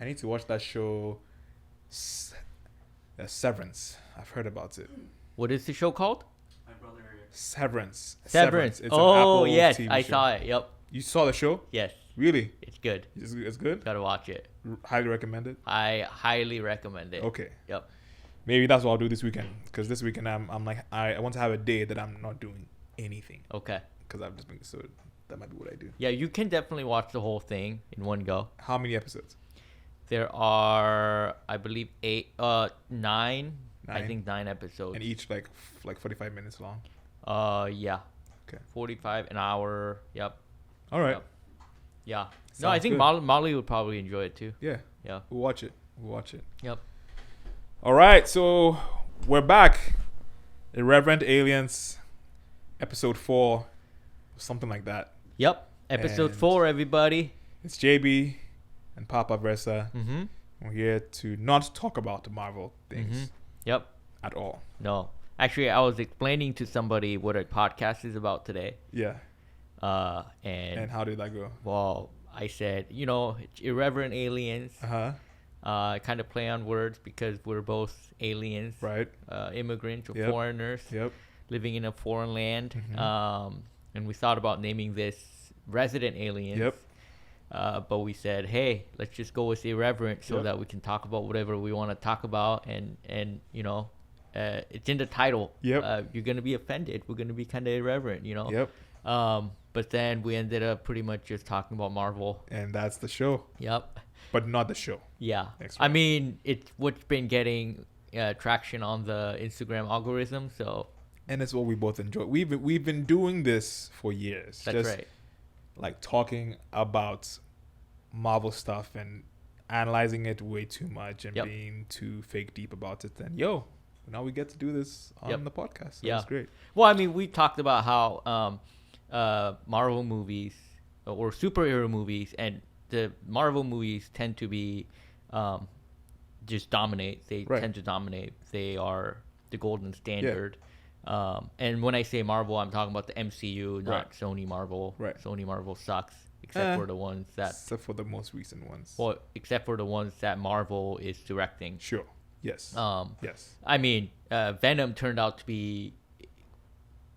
I need to watch that show. Severance. I've heard about it. What is the show called? My brother. Severance. Severance. It's Oh, an Apple yes. TV I show. saw it. Yep. You saw the show? Yes. Really? It's good. It's good? Gotta watch it. Highly recommend it? I highly recommend it. Okay. Yep. Maybe that's what I'll do this weekend. Because this weekend I'm like, I want to have a day that I'm not doing anything. Okay. Because I've just been, so that might be what I do. Yeah, you can definitely watch the whole thing in one go. How many episodes? There are, I believe, 9. I think 9 episodes. And each like 45 minutes long? Yeah. Okay. 45, an hour. Yep. All right. Yep. Yeah. Sounds No, I think good. Molly would probably enjoy it too. Yeah. Yeah. We'll watch it. Yep. All right. So we're back. Irreverent Aliens, episode 4, something like that. Yep. Episode And 4, everybody. It's JB and Papa Versa. Mm-hmm. We're here to not talk about the Marvel things Mm-hmm. Yep. at all. No. Actually, I was explaining to somebody what a podcast is about today. Yeah. And And how did that go? well, I said, it's irreverent aliens. Uh-huh. Kind of play on words because we're both aliens, Right. Immigrants or Yep. foreigners Yep. living in a foreign land. Mhm. And we thought about naming this resident aliens. Yep. But we said, hey, let's just go with irreverent so Yep. that we can talk about whatever we want to talk about. And it's in the title. Yep. You're going to be offended. We're going to be kind of irreverent, Yep. But then we ended up pretty much just talking about Marvel. And that's the show, Yep. but not the show. Yeah. Next I one. mean, it's what's been getting traction on the Instagram algorithm. So And it's what we both enjoy. We've been doing this for years. that's just right. like talking about Marvel stuff and analyzing it way too much and Yep. being too fake deep about it. And now we get to do this on Yep. the podcast. So Yeah. That's great. Well, I mean, we talked about how Marvel movies or superhero movies, and the Marvel movies tend to be just dominate. They Right. tend to dominate. They are the golden standard. And when I say Marvel, I'm talking about the MCU, not Right. Sony Marvel. Right. Sony Marvel sucks, except for the ones that, Except for the most recent ones. well, except for the ones that Marvel is directing. Sure. Yes. Yes. I mean, Venom turned out to be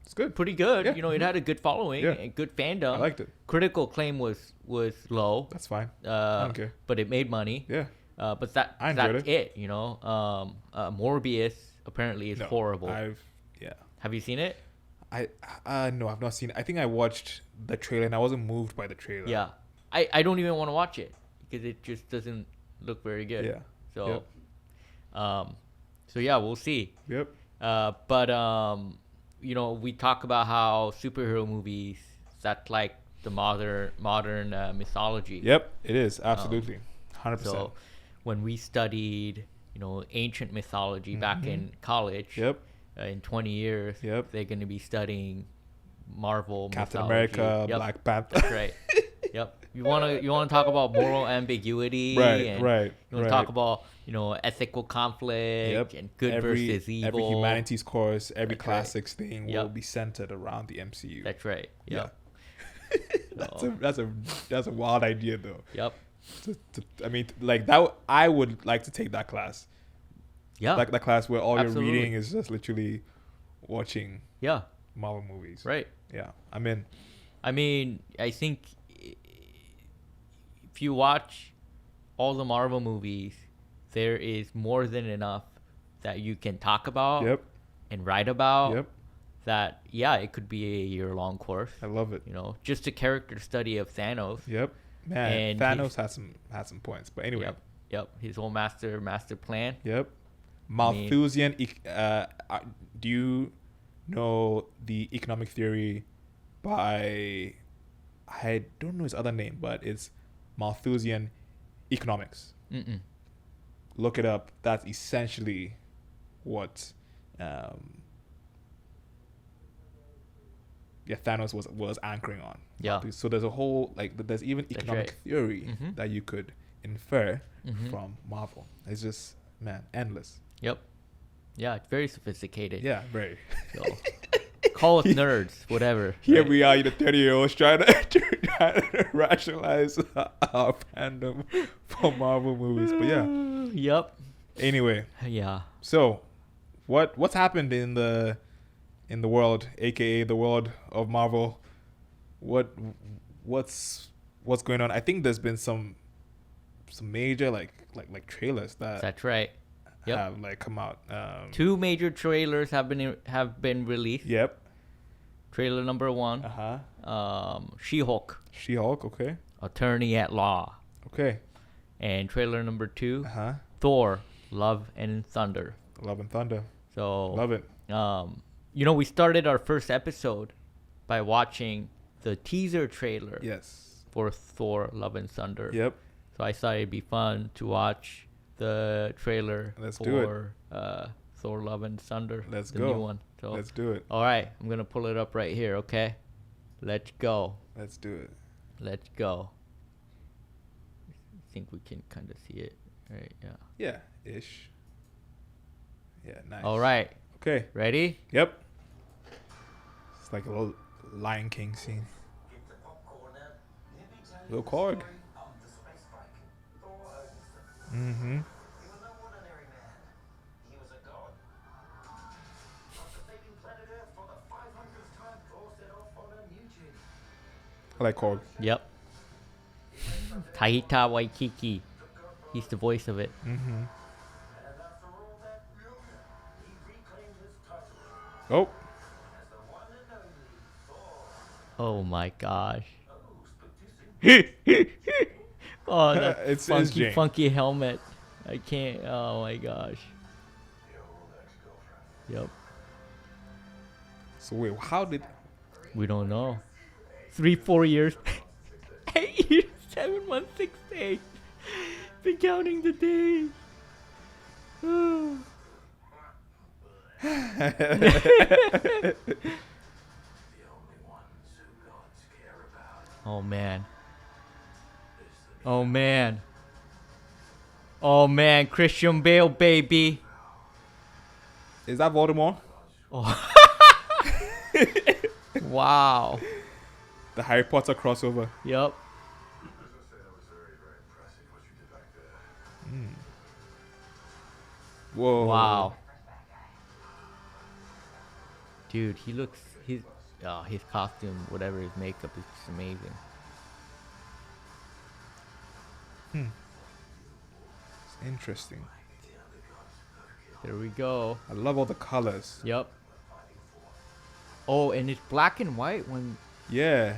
It's good. pretty good. Yeah. It had a good following Yeah. and good fandom. I liked it. Critical acclaim was low. That's fine. I don't care. But it made money. Yeah. But I enjoyed that's it. Morbius apparently is No, horrible. Yeah. Have you seen it? No, I've not seen it. I think I watched the trailer and I wasn't moved by the trailer. Yeah. I don't even want to watch it because it just doesn't look very good. Yeah. So, so yeah, we'll see. Yep. But we talk about how superhero movies, that's like the modern mythology. Yep. It is absolutely 100%. So when we studied, ancient mythology back in college, Yep. In 20 years, Yep. they're going to be studying Marvel Captain mythology. America, Yep, Black Panther. that's right. Yep. You want to talk about moral ambiguity, Right, and right, you want to talk about ethical conflict and good versus evil. Every humanities course, every That's right. classics thing will Yep. be centered around the MCU. That's right. Yeah. Yep. That's a wild idea though. Yep. I mean, like that. I would like to take that class. Yeah. Like that class where all Absolutely. you're reading is just literally watching Yeah. Marvel movies. Right. Yeah. I'm in. I mean, I think if you watch all the Marvel movies, there is more than enough that you can talk about Yep. and write about. Yep. That, yeah, it could be a year-long course. I love it. Just a character study of Thanos. Yep. Man, And Thanos had some points, but anyway. Yep. His whole master plan. Yep. Malthusian. Do you know the economic theory by? I don't know his other name, but it's Malthusian economics. Mm-mm. Look it up. That's essentially what. Thanos was anchoring on. Yeah. So there's a whole there's even That's economic right. theory Mhm. that you could infer Mhm. from Marvel. It's just endless. Yep. Yeah, it's very sophisticated. Yeah, very. So, call us nerds, whatever. Here right? we are, 30-year-olds trying rationalize our fandom for Marvel movies. But yeah. Yep. Anyway, Yeah. so what's happened in the world, aka the world of Marvel? What's going on? I think there's been some major like trailers that That's right. Yep. have like come out. 2 major trailers have been released. Yep. Trailer number 1, She-Hulk, Okay. Attorney at Law, Okay. and trailer number 2, Uh-huh. Thor, Love and Thunder. Love and Thunder. So Love it. we started our first episode by watching the teaser trailer Yes. for Thor, Love and Thunder. Yep. So I thought it'd be fun to watch the trailer do for Thor, Love and Thunder. Let's the go. new one. So Let's do it. all right, I'm gonna pull it up right here. Okay, let's go. Let's do it. Let's go. I think we can kind of see it, right? Yeah. Yeah. Ish. Yeah. Nice. All right, Okay. ready? Yep. It's like a little Lion King scene. Little Korg. Mm-hmm. I like Korg. Yep. Taika Waititi. He's the voice of it. Mm-hmm. Oh. Oh my gosh. Oh, that It's funky, Jane. funky helmet. I can't. Oh my gosh. Yep. So wait, how did? We don't know. 3-4 years. 8 years, 7 months, 6 days. Been counting the days. Oh man. Oh man. Oh man, Christian Bale, baby. Is that Voldemort? Oh. Wow. The Harry Potter crossover. Yep. Whoa. Wow. Dude, his costume, whatever his makeup is just amazing. It's interesting. There we go. I love all the colors. Yep. Oh, and it's black and white when Yeah.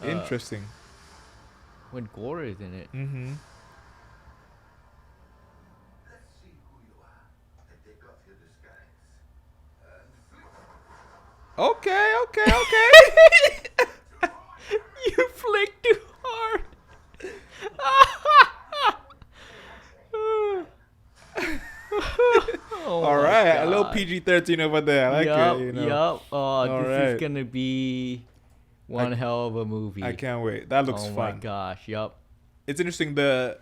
Uh, Interesting. Gore is in it. Mm-hmm. Okay. You flicked too hard. Oh All my right, a little God. PG-13 over there. I like Yep, it. You know. yep. Oh, this right. is gonna be one hell of a movie. I can't wait. That looks oh fun. my gosh, yep. It's interesting. The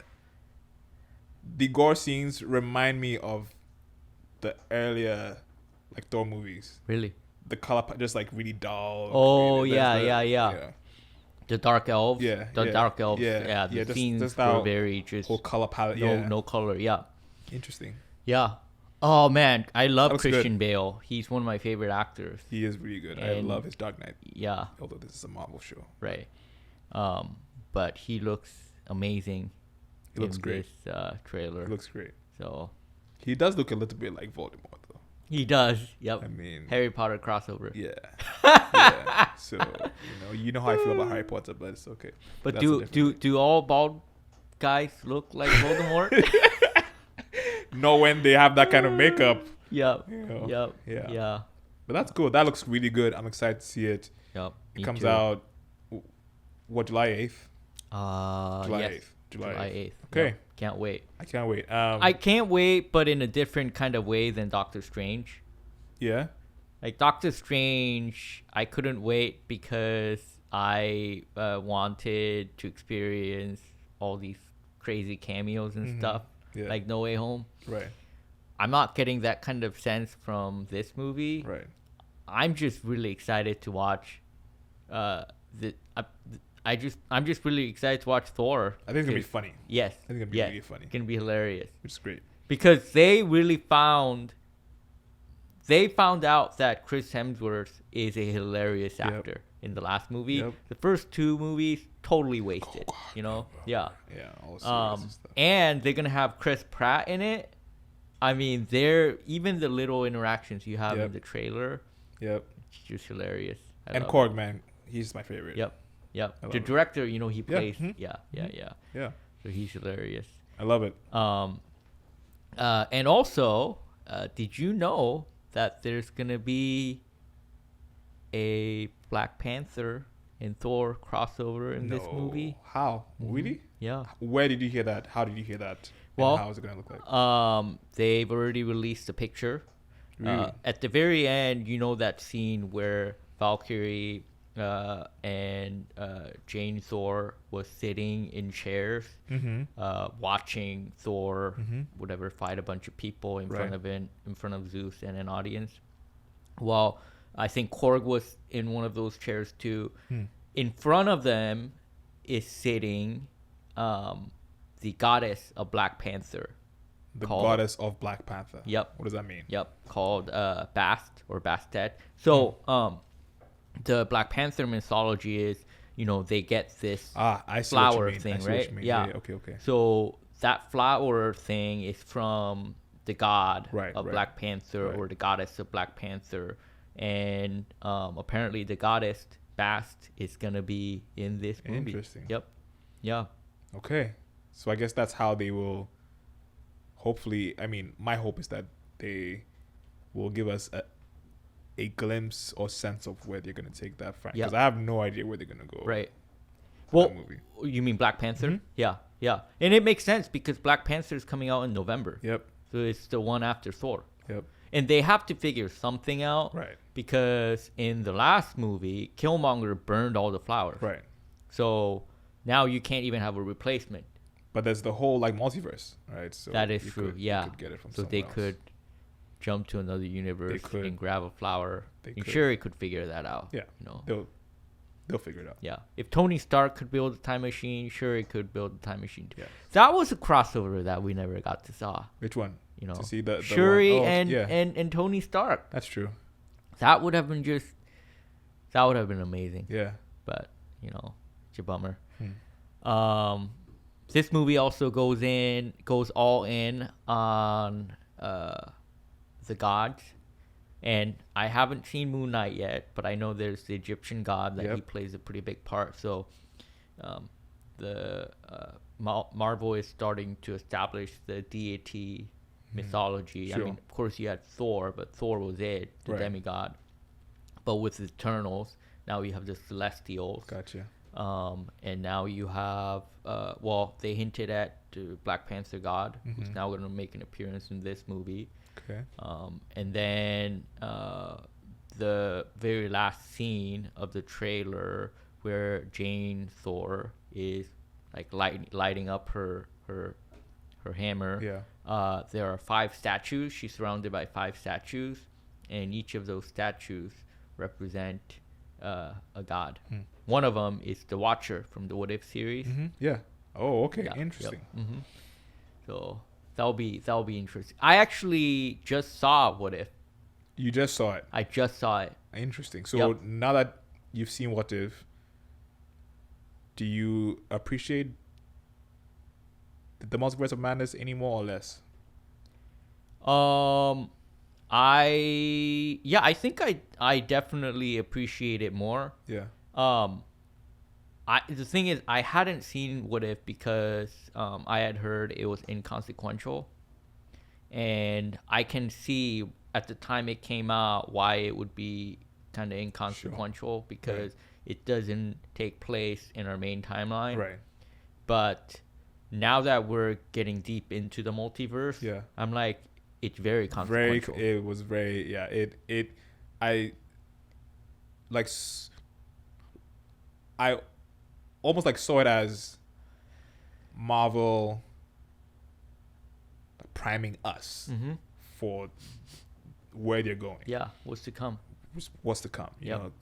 gore scenes remind me of the earlier like Thor movies. Really? The color just like really dull. Oh, There's yeah. The Dark Elves. Yeah, The yeah, Dark Elves. yeah, Yeah, the yeah, just scenes how were very just whole color palette. no color. Yeah. Interesting. Yeah. Oh man, I love That looks Christian Bale. He's one of my favorite actors. He is really good. I And- love his Dark Knight. Yeah, Although this is a Marvel show, right. But he looks amazing. he looks in great. This trailer. He looks great. So He does look a little bit like Voldemort, though. he does. Yep. I mean, Harry Potter crossover. yeah. Yeah. So you know how I feel about Harry Potter, but it's okay. But That's a different thing. do all bald guys look like Voldemort? Know when they have that kind of makeup. Yep. You know? Yep. Yeah. Yeah. But that's cool. That looks really good. I'm excited to see it. Yep. It comes out, July 8th? July Yes. 8th. July 8th. 8th. Okay. Yep. Can't wait. I can't wait. I can't wait, but in a different kind of way than Doctor Strange. Yeah. Like Doctor Strange, I couldn't wait because I wanted to experience all these crazy cameos and stuff, Yeah. like No Way Home. Right. I'm not getting that kind of sense from this movie. Right. I'm just really excited to watch. I'm just really excited to watch Thor. I think it's gonna be funny. Yes. I think it's gonna be yes. really funny. It's gonna be hilarious. Which is great. Because they really found out that Chris Hemsworth is a hilarious actor in the last movie. Yep. The first two movies totally wasted. God, you know? bro. Yeah. Yeah. All serious and stuff. And they're gonna have Chris Pratt in it. I mean, even the little interactions you have in the trailer. Yep. It's just hilarious. And Korg, man, he's my favorite. Yep. The director, he plays. Yeah. Yeah. So he's hilarious. I love it. And also, did you know that there's gonna be a Black Panther and Thor crossover in this movie? How? Really? Yeah. Where did you hear that? How did you hear that? Well, and how is it gonna look like? They've already released a picture. Really? At the very end, that scene where Valkyrie and Jane Thor was sitting in chairs, watching Thor, whatever, fight a bunch of people in front of Zeus and an audience. Well, I think Korg was in one of those chairs too. In front of them is sitting the goddess of Black Panther. The goddess of Black Panther. Yep. What does that mean? Yep. Called Bast or Bastet. So the Black Panther mythology is, they get this I see flower what you mean. thing, I see right? What you mean. Yeah. Okay. So that flower thing is from the god of Black Panther or the goddess of Black Panther. And apparently the goddess Bast is going to be in this movie. Interesting. Yep. Yeah. Okay. So I guess that's how they will hopefully, my hope is that they will give us a glimpse or sense of where they're going to take that from. Because I have no idea where they're going to go. Right. Well, movie. You mean Black Panther? Yeah. And it makes sense because Black Panther is coming out in November. Yep. So it's the one after Thor. Yep. And they have to figure something out. Right. Because in the last movie, Killmonger burned all the flowers. Right. So now you can't even have a replacement. But there's the whole multiverse, right? So that is true. You could get it from so they else. could jump to another universe and grab a flower. They Shuri could figure that out. Yeah. They'll figure it out. Yeah. If Tony Stark could build a time machine, Shuri could build a time machine too. Yeah. That was a crossover that we never got to saw. Which one? To see the Shuri one. and Tony Stark. That's true. That would have been amazing. Yeah. But, it's a bummer. This movie also goes all in on the gods. And I haven't seen Moon Knight yet, but I know there's the Egyptian god that he plays a pretty big part. So Marvel is starting to establish the deity mythology. Sure. Of course you had Thor, but Thor was the demigod. But with the Eternals, now you have the Celestials. Gotcha. And now you have, they hinted at the Black Panther god, who's now going to make an appearance in this movie. Okay. And then the very last scene of the trailer where Jane Thor is lighting up her hammer. Yeah. There are 5 statues. She's surrounded by 5 statues, and each of those statues represent a god. One of them is the Watcher from the What If series. Yeah. Oh, okay. Yeah. Interesting. Yep. So that'll be interesting. I actually just saw What If. You just saw it? I just saw it. Interesting. So now that you've seen What If, do you appreciate the Multiverse of Madness any more or less? I think I definitely appreciate it more. Yeah. The thing is, I hadn't seen What If because I had heard it was inconsequential, and I can see at the time it came out why it would be kind of inconsequential because it doesn't take place in our main timeline. Right. But now that we're getting deep into the multiverse, I'm like, it's very consequential. It was very I almost saw it as Marvel priming us for where they're going. Yeah, what's to come. What's to come. You know?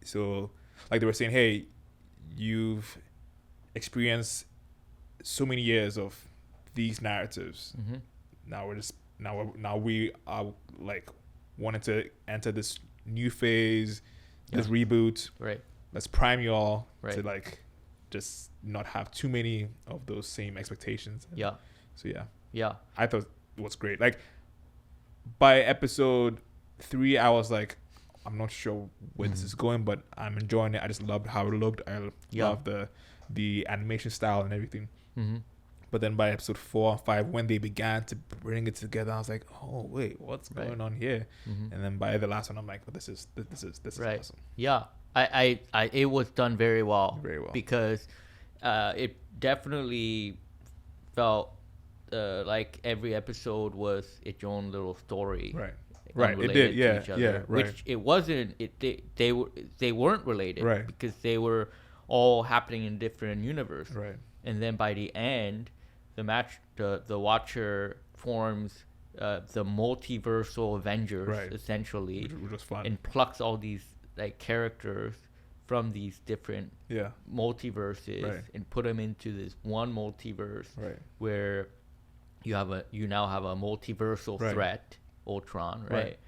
So they were saying, hey, you've experienced so many years of these narratives. Mm-hmm. Now we are like wanting to enter this new phase, this reboot. Right. Let's prime you all Right. to like just not have too many of those same expectations. Yeah. So yeah. Yeah. I thought it was great. Like by episode 3, I was like, I'm not sure where this is going, but I'm enjoying it. I just loved how it looked. I loved the animation style and everything. Mm-hmm. But then by episode 4 and 5, when they began to bring it together, I was like, oh wait, what's going on here? Mm-hmm. And then by the last one, I'm like, well, this is right. awesome. Yeah. I it was done very well. Very well. Because it definitely felt like every episode was its own little story. Right. Right. It did. Yeah. Yeah. Right. Which it wasn't. They weren't related. Right. Because they were all happening in different universe. Right. And then by the end, the Watcher forms the multiversal Avengers, essentially, which was fun, and plucks all these like characters from these different multiverses and put them into this one multiverse, where you now have a multiversal threat, Ultron, right?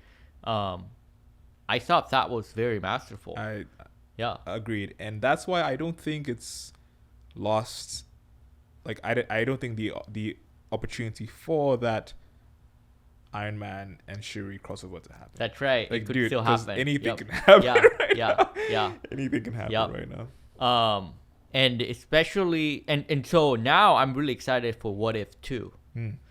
I thought that was very masterful. I agreed, and that's why I don't think it's lost. Like I don't think the opportunity for that Iron Man and Shuri crossover to happen. That's right. Like, it could dude, still happen. Anything can happen. Yeah. Anything can happen right now. And especially and so now I'm really excited for What If 2.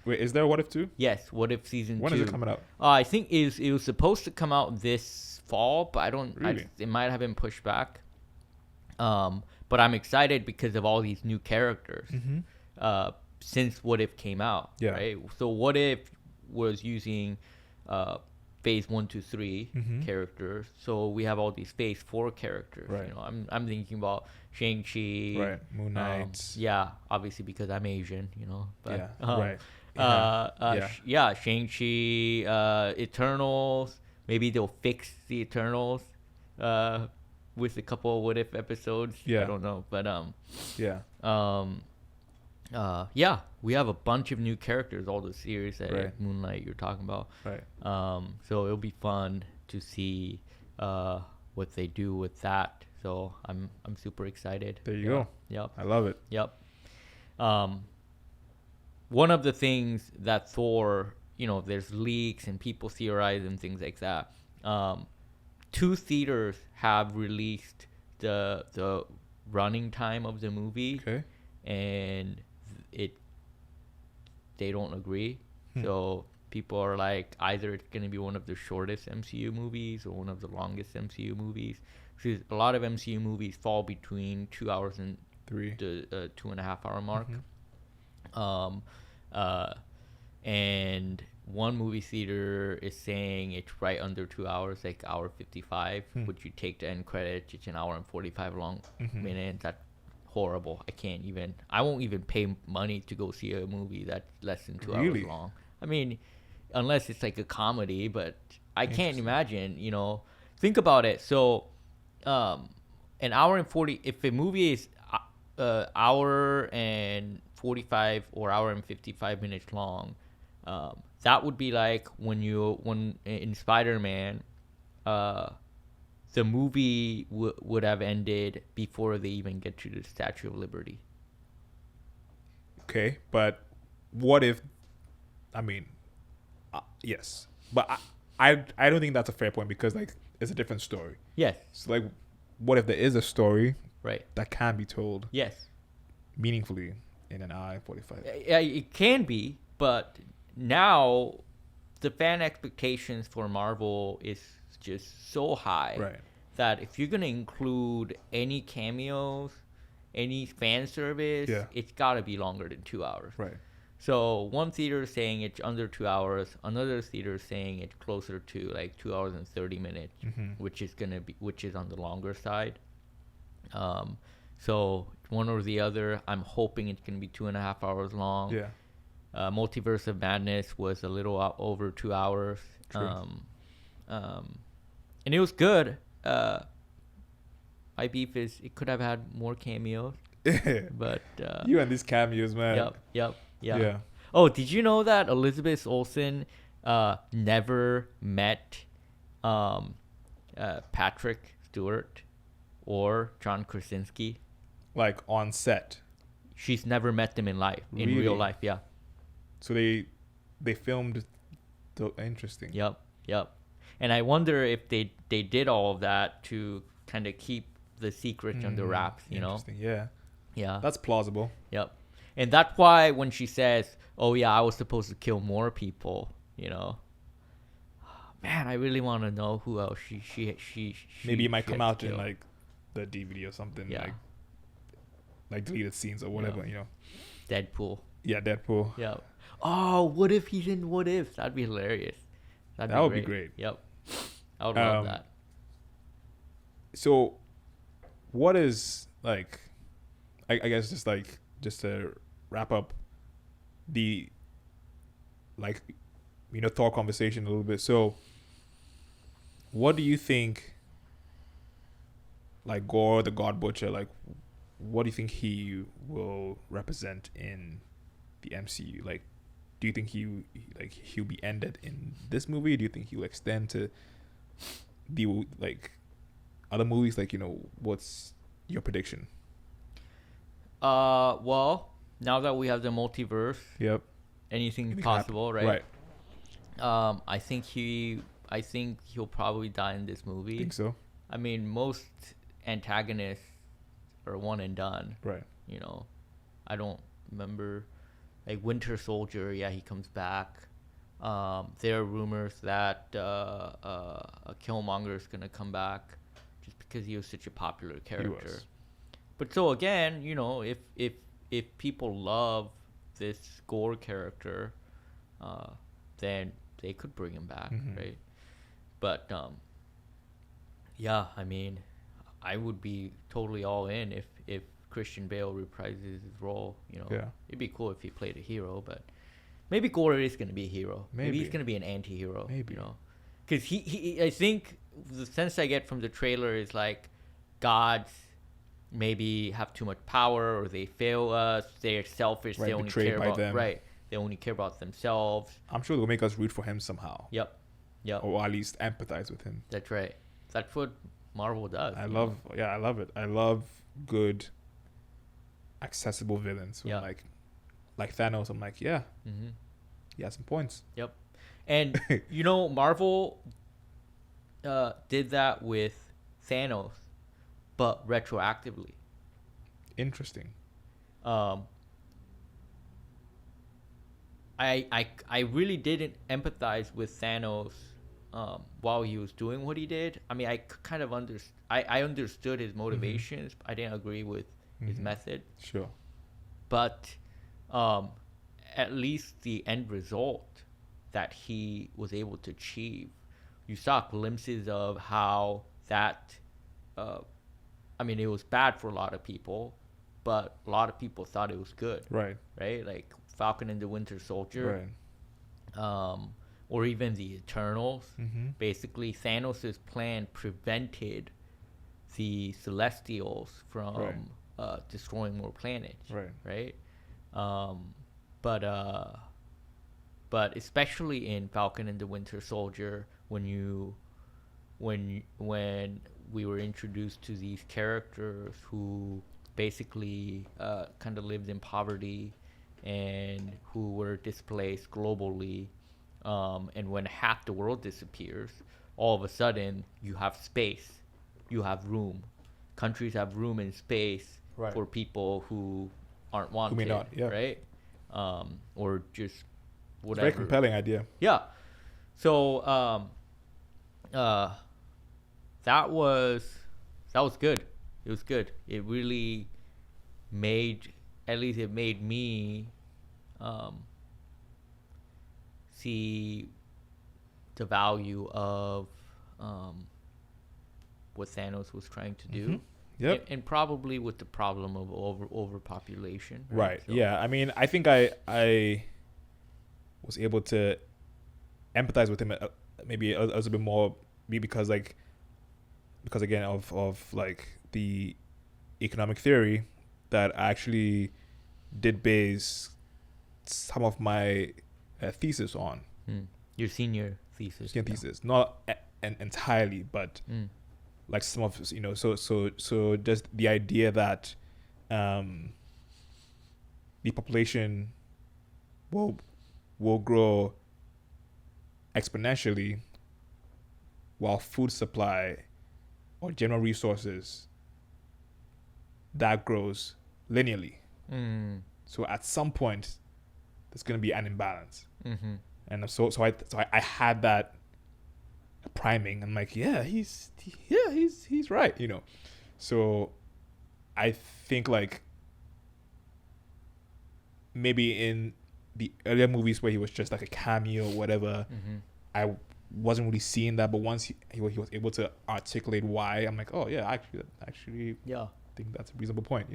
Wait, is there a What If 2? Yes, What If season 2. When is it coming out? I think it was supposed to come out this fall, but I don't. Really? It might have been pushed back. But I'm excited because of all these new characters. Since What If came out, right? So What If was using phase 1 to 3 characters. So we have all these phase 4 characters. Right. You know, I'm thinking about Shang-Chi. Right. Moon Knight. Obviously because I'm Asian, you know. But, Shang-Chi, Eternals. Maybe they'll fix the Eternals with a couple of What If episodes. I don't know. But we have a bunch of new characters, all the series that Moonlight you're talking about. Right. So it'll be fun to see what they do with that. So I'm super excited. There you go. Yep. I love it. Yep. One of the things that Thor, you know, there's leaks and people theorize and things like that. 2 theaters have released the running time of the movie. Okay. And they don't agree. So people are like, either it's going to be one of the shortest MCU movies or one of the longest MCU movies. Because a lot of MCU movies fall between 2 hours and 3 the 2.5 hour mark. And one movie theater is saying it's right under 2 hours, like hour 55. Which you take the end credits, it's an hour and 45 long minutes. That's horrible. I won't even pay money to go see a movie that's less than 2 hours long. I mean, unless it's like a comedy, but I can't imagine, you know. Think about it. So an hour and 40, if a movie is hour and 45 or hour and 55 minutes long, that would be like when in Spider-Man, the movie would have ended before they even get to the Statue of Liberty. Okay, but what if? I mean, yes, but I don't think that's a fair point because like it's a different story. Yes. So like, what if there is a story that can be told? Yes. Meaningfully in an hour and 45. Yeah, it can be, but now the fan expectations for Marvel is just so high that if you're gonna include any cameos, any fan service, it's gotta be longer than 2 hours. Right. So one theater is saying it's under 2 hours, another theater is saying it's closer to like 2 hours and 30 minutes, which is on the longer side. So one or the other. I'm hoping it's gonna be 2.5 hours long. Yeah. Multiverse of Madness was a little over 2 hours. True. And it was good. I my beef is it could have had more cameos, but You and these cameos, man. Yep. Yeah. Oh, did you know that Elizabeth Olsen never met Patrick Stewart or John Krasinski? Like on set. She's never met them in life, in Really? real life. Yeah. So they filmed. Interesting. Yep. And I wonder if they did all of that to kind of keep the secret under wraps. You know. Interesting. Yeah. Yeah. That's plausible. Yep. And that's why when she says, "Oh yeah, I was supposed to kill more people," you know, man, I really want to know who else she Maybe it might she come had out to in kill. like the DVD or something. Yeah. Like deleted scenes or whatever. Yeah. You know. Deadpool. Yeah, Deadpool. Yeah. Oh, what if he's in What If? That'd be hilarious. That would be great. Yep. I would love that. So, what is like? I guess just to wrap up the Thor conversation a little bit. So, what do you think? Like Gore, the God Butcher, like, what do you think he will represent in the MCU? Like, do you think he'll be ended in this movie? Do you think he'll extend to the other movies? Like, what's your prediction? Well, now that we have the multiverse, Yep. anything's Anything possible, Right. I think he'll probably die in this movie. Think so? I mean, most antagonists are one and done. Right. You know, I don't remember, like Winter Soldier. Yeah, he comes back. There are rumors that Killmonger is gonna come back, just because he was such a popular character. was. But so again, if people love this Gore character, then they could bring him back, right? But yeah, I mean, I would be totally all in if Christian Bale reprises his role. Yeah. It'd be cool if he played a hero, but maybe Gore is going to be a hero. Maybe he's Maybe. going to be an anti-hero. Maybe. Because he, I think the sense I get from the trailer is like gods maybe have too much power or they fail us. They're selfish. Right, They only betrayed care by about them. right. They only care about themselves. I'm sure they'll make us root for him somehow, Yep. or at least empathize with him. That's right. That's what Marvel does. I love it. I love good, accessible villains. Yeah. Like Thanos. I'm like, yeah, Mm-hmm. he has some points. Yep. And Marvel did that with Thanos, but retroactively. Interesting. I really didn't empathize with Thanos while he was doing what he did. I mean, I kind of I understood his motivations. I didn't agree with his method, Sure. but at least the end result that he was able to achieve, you saw glimpses of how that. I mean, it was bad for a lot of people, but a lot of people thought it was good. Right. Right? Like Falcon and the Winter Soldier, Right. or even the Eternals. Mm-hmm. Basically, Thanos' plan prevented the Celestials from destroying more planets. Right. Right? But especially in Falcon and the Winter Soldier, when we were introduced to these characters who basically kind of lived in poverty and who were displaced globally, and when half the world disappears, all of a sudden you have space, you have room. Countries have room and space Right. for people who aren't wanted, may not, yeah. right? Or just It's a whatever. very compelling idea. Yeah. So that was good. It was good. It really made me see the value of what Thanos was trying to do. Yep. And probably with the problem of overpopulation. Right. So- Yeah. I mean, I think I was able to empathize with him maybe a little bit more, maybe because again of like the economic theory that I actually did base some of my thesis on. Your senior thesis. Thesis, not entirely, but like some of, so just the idea that the population will grow exponentially while food supply or general resources that grows linearly. So at some point there's going to be an imbalance. And so I had that priming. I'm like, he's right, So I think like maybe in the earlier movies where he was just like a cameo or whatever, I wasn't really seeing that. But once he was able to articulate why, I'm like, oh yeah, actually, I think that's a reasonable point,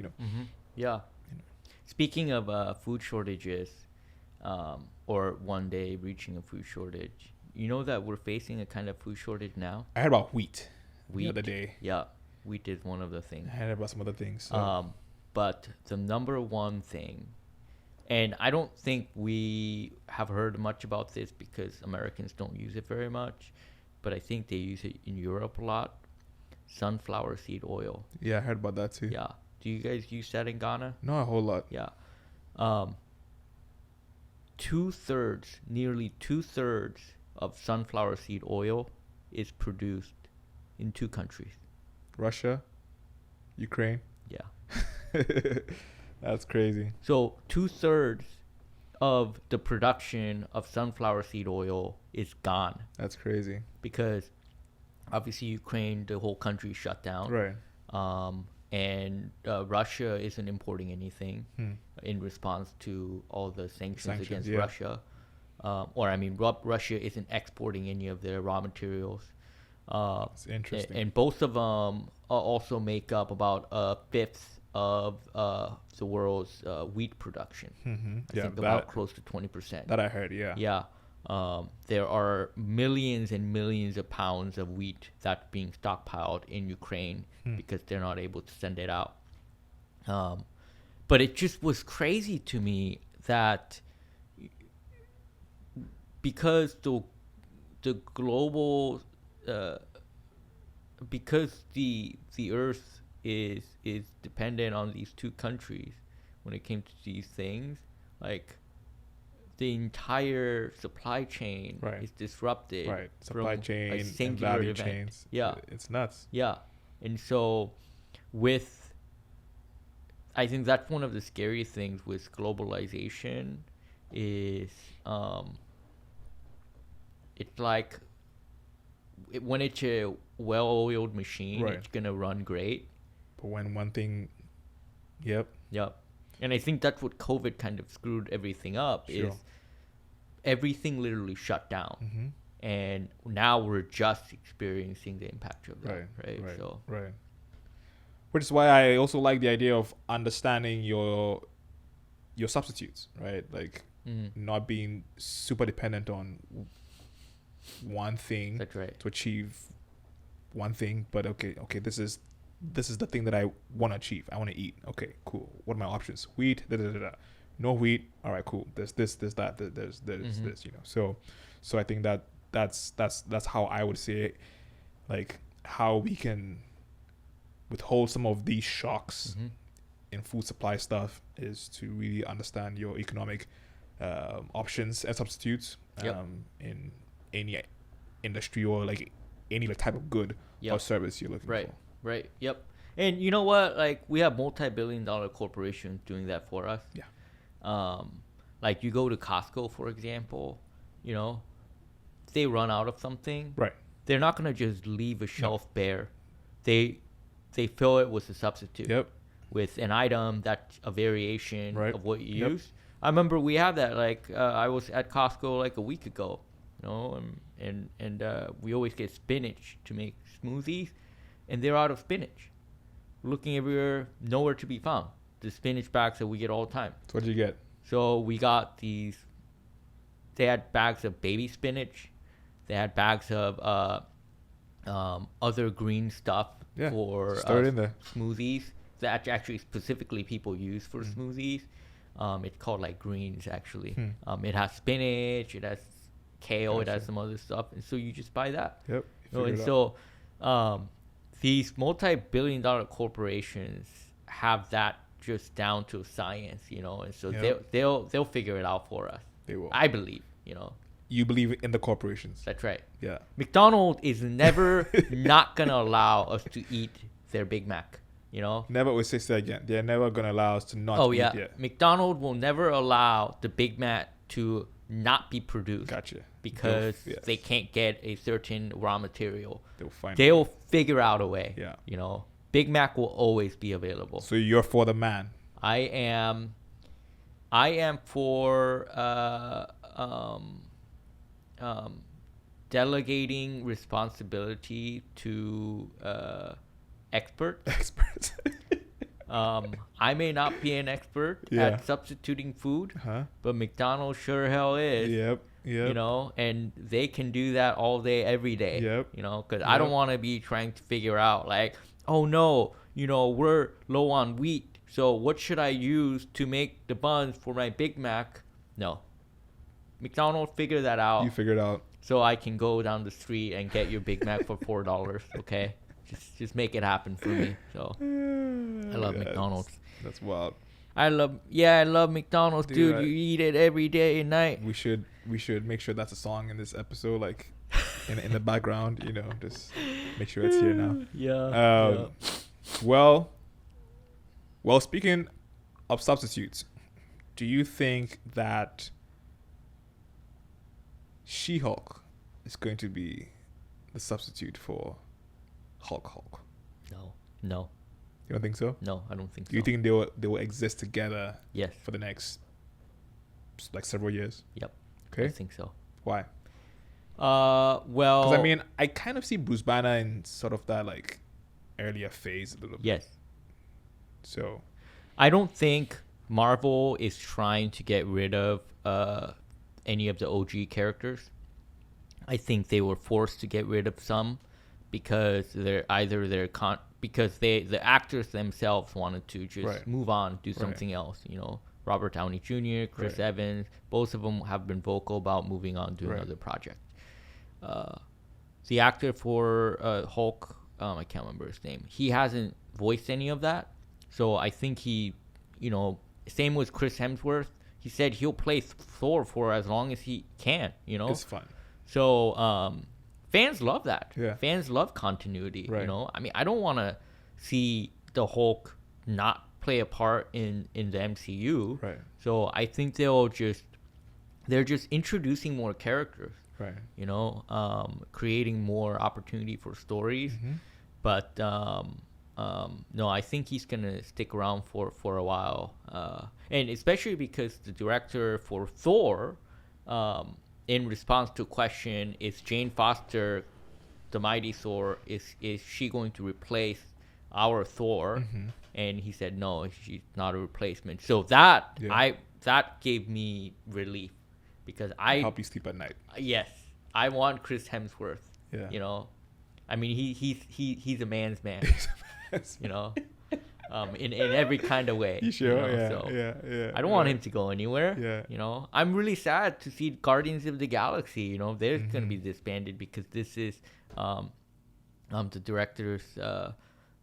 Yeah. Speaking of food shortages, or one day reaching a food shortage, you know that we're facing a kind of food shortage now? I heard about wheat the other day. Yeah, wheat is one of the things. I heard about some other things. So. But the number one thing, and I don't think we have heard much about this because Americans don't use it very much, but I think they use it in Europe a lot, sunflower seed oil. Yeah, I heard about that too. Yeah. Do you guys use that in Ghana? Not a whole lot. Yeah. Nearly two-thirds of sunflower seed oil is produced in 2 countries. Russia, Ukraine. Yeah. That's crazy. So 2/3 of the production of sunflower seed oil is gone. That's crazy. Because obviously Ukraine, the whole country shut down. Right. And Russia isn't importing anything in response to all the sanctions against Russia. Russia isn't exporting any of their raw materials. It's interesting. And both of them also make up about a fifth of the world's wheat production. I think about close to 20%. That I heard, yeah. Yeah. There are millions and millions of pounds of wheat that's being stockpiled in Ukraine because they're not able to send it out. But it just was crazy to me that because the global because the Earth is dependent on these 2 countries when it came to these things, like the entire supply chain is disrupted. Right. Supply chain and value event. Chains. Yeah. It's nuts. Yeah. And so I think that's one of the scary things with globalization is it's like when it's a well-oiled machine, it's going to run great. But when one thing, Yep. And I think that's what COVID kind of screwed everything up is everything literally shut down. And now we're just experiencing the impact of that, right? Which is why I also like the idea of understanding your substitutes, right? Like not being super dependent on one thing to achieve one thing, but okay, this is the thing that I want to achieve. I want to eat. Okay, cool. What are my options? Wheat, no wheat. All right, cool. There's this, that, there's this, So I think that's how I would say it, like how we can withhold some of these shocks in food supply stuff is to really understand your economic options and substitutes in any industry or like any type of good or service you're looking for. Right. Yep. And you know what? Like we have multi-billion-dollar corporations doing that for us. Yeah. Like you go to Costco, for example, they run out of something. Right. They're not gonna just leave a shelf bare. They fill it with a substitute. Yep. With an item that's a variation right. of what you use. I remember we have that. Like I was at Costco like a week ago, and we always get spinach to make smoothies, and they're out of spinach. Looking everywhere, nowhere to be found. The spinach bags that we get all the time. So what did you get? So we got these. They had bags of baby spinach. They had bags of other green stuff Yeah, for start it in there. smoothies that actually specifically people use for smoothies. It's called like greens actually. It has spinach, it has kale, it has Gotcha. some other stuff, and so you just buy that. Yep. You know, and figure it out. so these multi-billion-dollar corporations have that just down to science, you know, and so Yep. they'll figure it out for us. They will. I believe, you know. You believe in the corporations. That's right. Yeah. McDonald's is never not gonna allow us to eat their Big Mac. You know. Never will say that again. They're never gonna allow us to not Oh eat yeah. it. McDonald's will never allow the Big Mac to not be produced. Gotcha. Because Yes. they can't get a certain raw material. They'll find. They'll figure out a way. Yeah. You know, Big Mac will always be available. So you're for the man. I am for delegating responsibility to experts. Experts. I may not be an expert Yeah. at substituting food, Huh? but McDonald's sure hell is. Yep. Yep. You know, and they can do that all day, every day. Yep. You know, because I don't Yep. want to be trying to figure out like, oh no, you know, we're low on wheat, so what should I use to make the buns for my Big Mac? No, McDonald's figure that out, You figured out. so I can go down the street and get your Big Mac for $4. Okay, just make it happen for me. So I love McDonald's. That's wild. I love McDonald's, dude. Dude, You eat it every day and night. We should make sure that's a song in this episode, like in the background. You know, just make sure it's here now. Yeah. Well, speaking of substitutes, do you think that She-Hulk is going to be the substitute for Hulk? No, You don't think so? no, I don't think so. Do you think they will exist together Yes. for the next like several years? Yep. Okay. I think so. Why? Well, Because I mean, I kind of see Bruce Banner in sort of that like earlier phase a little bit. yes. So I don't think Marvel is trying to get rid of any of the OG characters. I think they were forced to get rid of some because because the actors themselves wanted to just Right. move on, do something else. You know, Robert Downey Jr., Chris Right. Evans, both of them have been vocal about moving on, doing Right. another project. The actor for Hulk, I can't remember his name. He hasn't voiced any of that, so I think he, you know, same with Chris Hemsworth. He said he'll play Thor for as long as he can. You know, it's fun. so fans love that. Yeah. Fans love continuity. Right. You know, I mean, I don't want to see the Hulk not play a part in the MCU. Right. So I think they're just introducing more characters. Right. You know, creating more opportunity for stories. Mm-hmm. But no, I think he's gonna stick around for a while, and especially because the director for Thor, in response to a question, is Jane Foster, the Mighty Thor, is she going to replace our Thor? Mm-hmm. And he said no, she's not a replacement. So that Yeah. that gave me relief because I Help you sleep at night. yes, I want Chris Hemsworth. Yeah. You know, I mean he's a man's man. You know, in every kind of way. You sure? know, Yeah, so yeah. I don't want him to go anywhere. Yeah. You know, I'm really sad to see Guardians of the Galaxy. You know, they're gonna Mm-hmm. be disbanded because this is, the director's.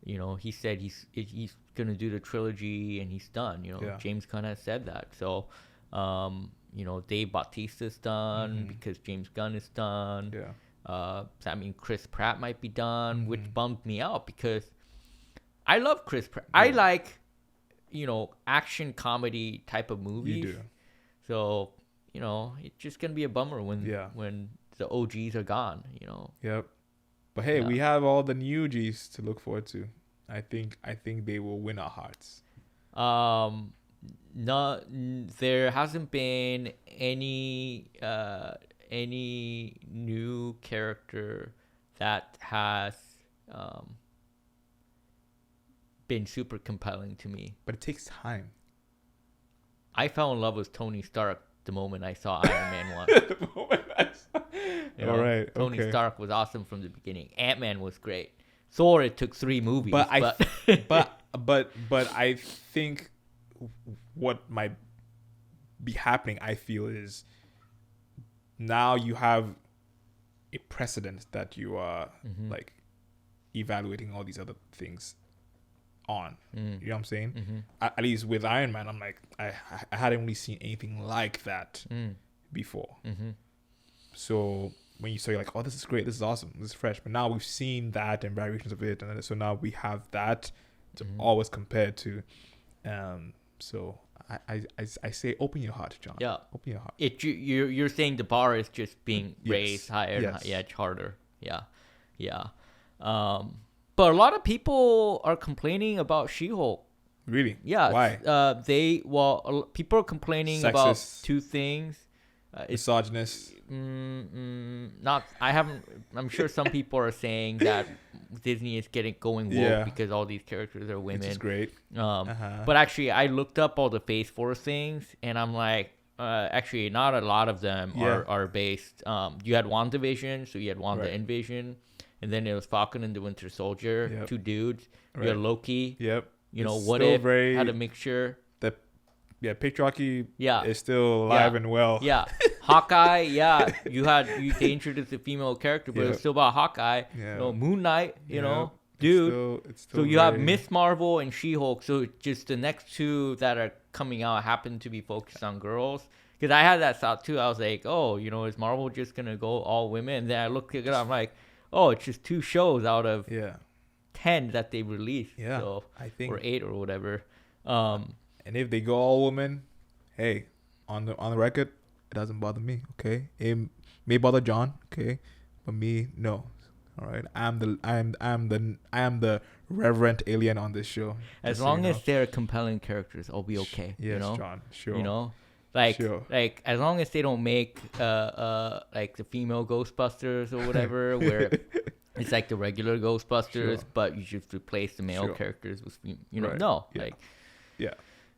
You know, he said he's gonna do the trilogy and he's done. You know, Yeah. James Gunn has said that. So, you know, Dave Bautista's done because James Gunn is done. Yeah. I mean, Chris Pratt might be done, which bummed me out because I love Chris Pratt. I like, you know, action comedy type of movies. You do. So, you know, it's just gonna be a bummer when Yeah. when the OGs are gone. You know. Yep. But hey, Yeah. we have all the new G's to look forward to. I think they will win our hearts. There hasn't been any new character that has been super compelling to me. But it takes time. I fell in love with Tony Stark the moment I saw Iron Man 1. The moment I saw- You All know? right. Tony Okay. Stark was awesome from the beginning. Ant-Man was great. Thor, it took 3 movies. But But but I think what might be happening, I feel, is now you have a precedent that you are like evaluating all these other things on. You know what I'm saying? At least with Iron Man, I'm like, I hadn't really seen anything like that before. So when you say like, oh, this is great, this is awesome, this is fresh, but now we've seen that and variations of it, and so now we have that to always compare to. So I say, open your heart, John. Yeah. Open your heart. You're saying the bar is just being raised higher, Yes. and it's harder. Yeah. But a lot of people are complaining about She-Hulk. Really? Yeah. Why? People are complaining about Sexist. 2 things. Misogynist. Not. I haven't. I'm sure some people are saying that Disney is going woke because all these characters are women. Which is great. But actually, I looked up all the Phase 4 things, and I'm like, actually, not a lot of them are based. You had WandaVision, so you had Wanda and Vision, and then it was Falcon and the Winter Soldier, 2 dudes. You had Loki. Yep. You know, It's What still If had a mixture. Patriarchy Yeah. is still alive and well. Yeah. Hawkeye, they introduced a female character, but it's still about Hawkeye. Yeah. You know, Moon Knight, you know, It's dude. still So you have very- Miss Marvel and She-Hulk. So just the next 2 that are coming out happen to be focused on girls. Because I had that thought too. I was like, oh, you know, is Marvel just going to go all women? And then I looked it up. I'm like, oh, it's just 2 shows out of 10 that they released. Yeah, So, I think. or 8 or whatever. And if they go all women, hey, on the record, it doesn't bother me. Okay, it may bother John. Okay, but me, no. All right, I am the reverent alien on this show. As just long so you as know. they're compelling characters, I'll be okay. Yes, you know? John. Sure. You know, like Sure. as long as they don't make like the female Ghostbusters or whatever, where it's like the regular Ghostbusters, Sure. but you just replace the male Sure. characters with you know Right. no Yeah. like Yeah.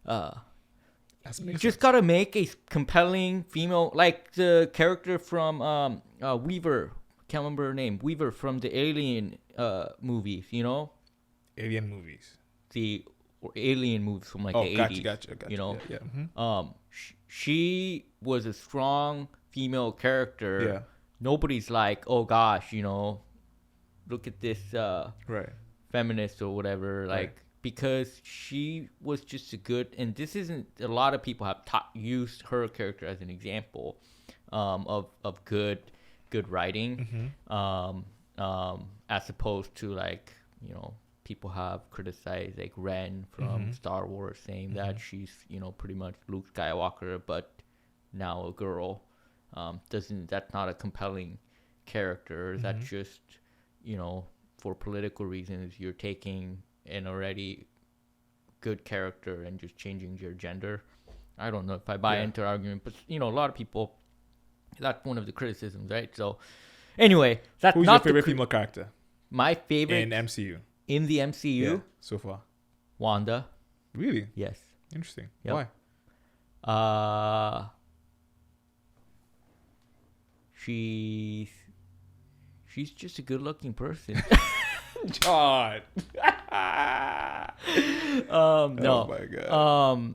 That you makes just sense. gotta make a compelling female, like the character from Weaver. Can't remember her name. Weaver from the Alien movies. You know, Alien movies. the Alien movies from like Oh, the gotcha, 80s. gotcha. You know, Yeah. Mhm. She was a strong female character. Yeah. Nobody's like, oh gosh, you know, look at this Right. feminist or whatever, like because she was just a good, and this isn't, a lot of people have used her character as an example of good writing, as opposed to like, you know, people have criticized like Ren from Star Wars, saying that she's, you know, pretty much Luke Skywalker but now a girl. That's not a compelling character. That's just, you know, for political reasons, you're taking an already good character and just changing your gender. I don't know if I buy into the argument, but you know, a lot of people, that's one of the criticisms, right? So anyway, that's Who's not your favorite female character my favorite in MCU? in the MCU. So far. Wanda. Really Yes. interesting. Yep. Why? She's just a good-looking person. John. No. Oh my god.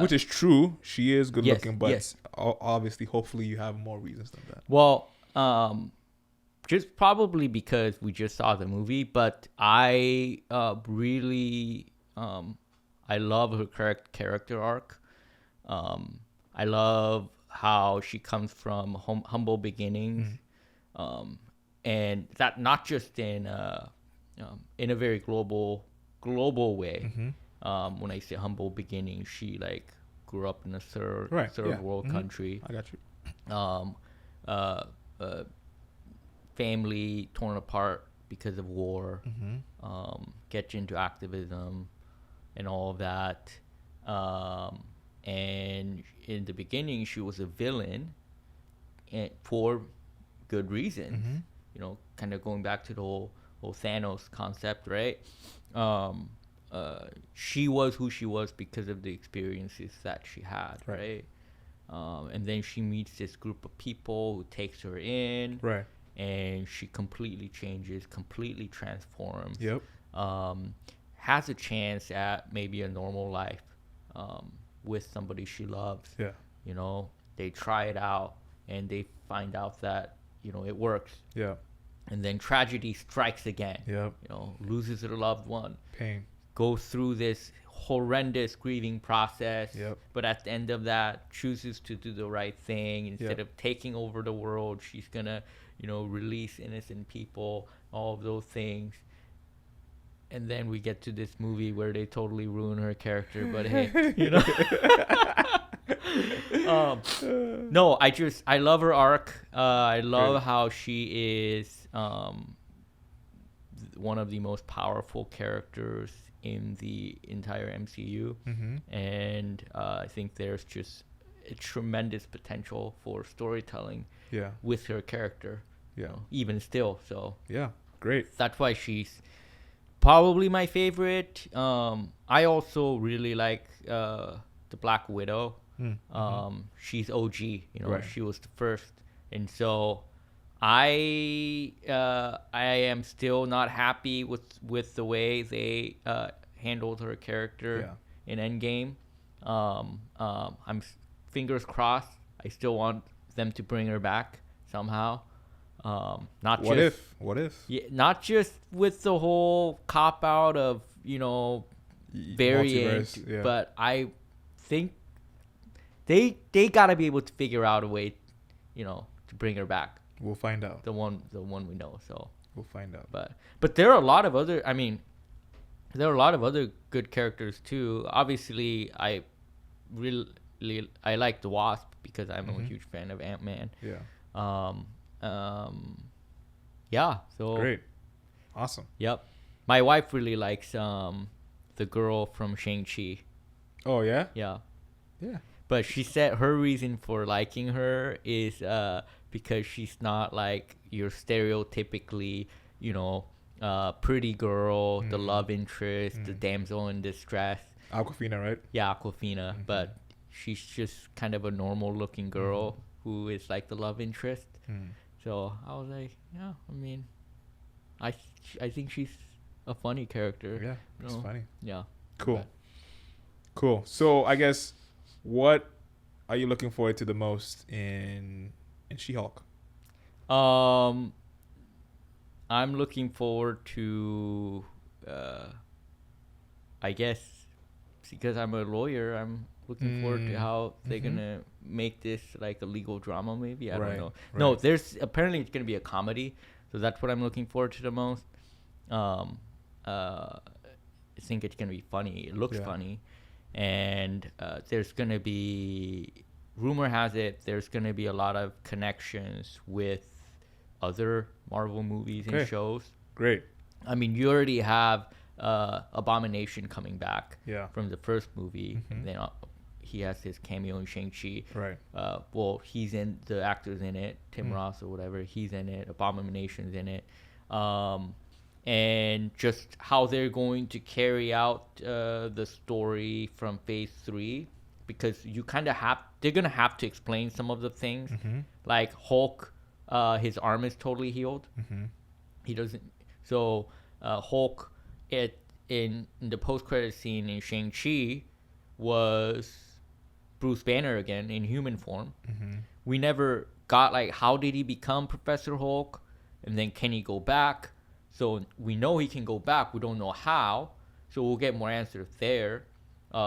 Which is true. She is good looking, but yes. obviously, hopefully, you have more reasons than that. Well, just probably because we just saw the movie, but I really I love her character arc. I love how she comes from humble beginnings, and that not just in a very global way. When I say humble beginnings, she like grew up in a third world country. I got you. Family torn apart because of war. Get into activism and all of that. And in the beginning, she was a villain, and for good reasons. You know, kind of going back to the whole Thanos concept, right? She was who she was because of the experiences that she had, right? And then she meets this group of people who takes her in, Right. and she completely changes, completely transforms. Yep. Has a chance at maybe a normal life with somebody she loves. Yeah. You know, they try it out and they find out that, you know, it works. Yeah. And then tragedy strikes again. Yep. You know, loses her loved one, Pain. goes through this horrendous grieving process. Yep. But at the end of that, chooses to do the right thing. Instead of taking over the world, she's going to, you know, release innocent people, all of those things. And then we get to this movie where they totally ruin her character. But hey, you know. No, I love her arc. I love how she is one of the most powerful characters in the entire MCU. And I think there's just a tremendous potential for storytelling with her character. You know, even still. So yeah, great. That's why she's probably my favorite. I also really like the Black Widow. She's OG, you know, she was the first, and so I am still not happy with the way they handled her character in Endgame. I'm fingers crossed. I still want them to bring her back somehow. What if? Yeah, not just with the whole cop out of, you know, variant, but I think they gotta be able to figure out a way, you know, to bring her back. We'll find out. The one we know. So we'll find out. But there are a lot of other. I mean, there are a lot of other good characters too. Obviously, I like the Wasp because I'm a huge fan of Ant-Man. Yeah. Yeah. So great. Awesome. Yep. My wife really likes the girl from Shang-Chi. Oh yeah. Yeah. Yeah. But she said her reason for liking her is because she's not like your stereotypically, you know, pretty girl, the love interest, the damsel in distress. Awkwafina, right? Yeah, Awkwafina. But she's just kind of a normal looking girl who is like the love interest. So I was like, yeah, I mean, I think she's a funny character. Yeah, it's funny. Yeah. Cool. Cool. So I guess, what are you looking forward to the most in She-Hulk? I'm looking forward to, I guess, because I'm a lawyer, I'm looking forward to how they're gonna make this like a legal drama. Maybe I don't know. Right. No, there's apparently it's gonna be a comedy, so that's what I'm looking forward to the most. I think it's gonna be funny. It looks funny, and there's gonna be, rumor has it, there's gonna be a lot of connections with other Marvel movies and shows. Great. I mean, you already have Abomination coming back from the first movie. And then he has his cameo in Shang-Chi. Right. Well, the actor's in it, Tim Ross or whatever. He's in it. Abomination's in it. And just how they're going to carry out the story from Phase 3, because they're gonna have to explain some of the things. Like Hulk, his arm is totally healed. He doesn't. So Hulk, in the post-credit scene in Shang-Chi, was Bruce Banner again in human form. We never got like, how did he become Professor Hulk, and then can he go back? So we know he can go back. We don't know how. So we'll get more answers there.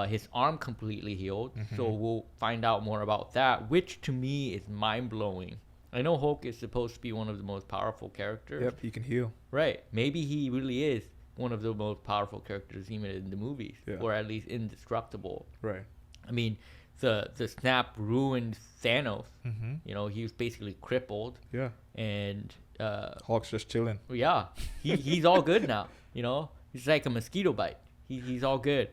His arm completely healed. So we'll find out more about that, which to me is mind-blowing. I know Hulk is supposed to be one of the most powerful characters. Yep, he can heal. Right. Maybe he really is one of the most powerful characters even in the movies, or at least indestructible. Right. I mean, the snap ruined Thanos. You know, he was basically crippled. Yeah. And Hulk's just chilling. Yeah, he's all good now. You know, he's like a mosquito bite. He's all good.